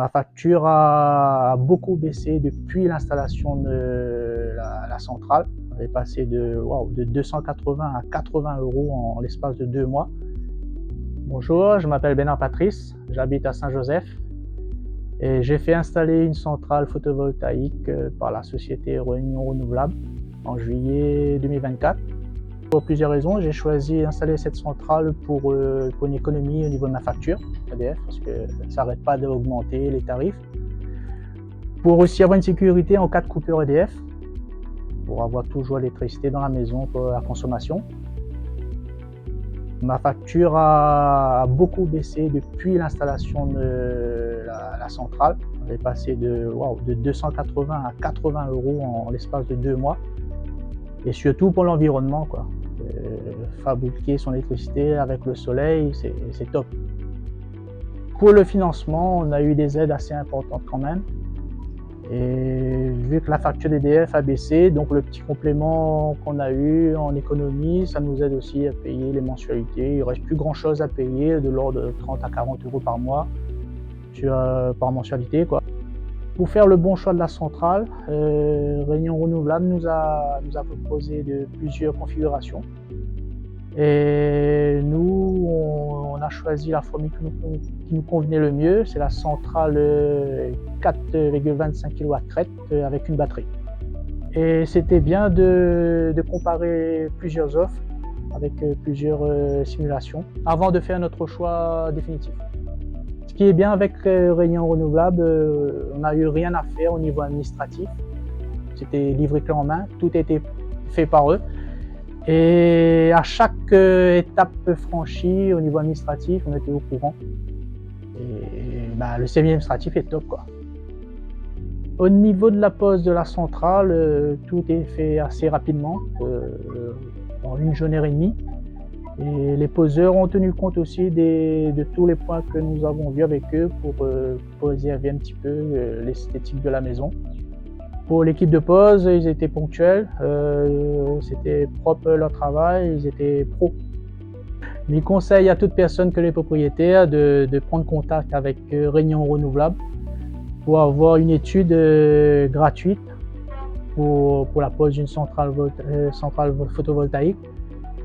Ma facture a beaucoup baissé depuis l'installation de la centrale. Elle est passée de 280 à 80 € en l'espace de 2 mois. Bonjour, je m'appelle Bénard Patrice, j'habite à Saint-Joseph et j'ai fait installer une centrale photovoltaïque par la société Réunion Renouvelable en juillet 2024. Pour plusieurs raisons, j'ai choisi d'installer cette centrale pour une économie au niveau de ma facture EDF, parce que ça n'arrête pas d'augmenter les tarifs. Pour aussi avoir une sécurité en cas de coupure EDF, pour avoir toujours l'électricité dans la maison pour la consommation. Ma facture a beaucoup baissé depuis l'installation de la centrale. Elle est passée de 280 à 80 € en l'espace de 2 mois. Et surtout pour l'environnement, quoi. Fabriquer son électricité avec le soleil, c'est top. Pour le financement, on a eu des aides assez importantes quand même. Et vu que la facture d'EDF a baissé, donc le petit complément qu'on a eu en économie, ça nous aide aussi à payer les mensualités. Il ne reste plus grand chose à payer, de l'ordre de 30 à 40 € par mois, par mensualité, quoi. Pour faire le bon choix de la centrale, Réunion Renouvelable nous a proposé plusieurs configurations. Et nous, on a choisi la formule qui nous convenait le mieux, c'est la centrale 4,25 kW crête avec une batterie. Et c'était bien de comparer plusieurs offres avec plusieurs simulations avant de faire notre choix définitif. Ce qui est bien avec Réunion Renouvelable, on n'a eu rien à faire au niveau administratif. C'était livré clé en main, tout était fait par eux. Et à chaque étape franchie au niveau administratif, on était au courant. Et le service administratif est top, quoi. Au niveau de la pose de la centrale, tout est fait assez rapidement, en 1 journée et demie. Et les poseurs ont tenu compte aussi de tous les points que nous avons vus avec eux pour préserver un petit peu l'esthétique de la maison. Pour l'équipe de pose, ils étaient ponctuels, c'était propre leur travail, ils étaient pros. Mais conseille à toute personne que les propriétaires de prendre contact avec Réunion Renouvelable pour avoir une étude gratuite pour la pose d'une centrale photovoltaïque.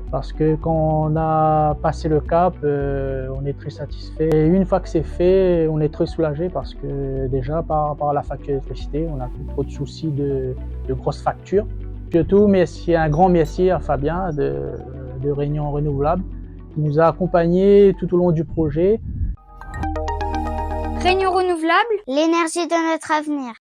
Parce que quand on a passé le cap, on est très satisfait. Et une fois que c'est fait, on est très soulagé parce que déjà par rapport à la facture d'électricité, on n'a plus trop de soucis de grosses factures. Surtout, un grand merci à Fabien de Réunion Renouvelable qui nous a accompagnés tout au long du projet. Réunion Renouvelable, l'énergie de notre avenir.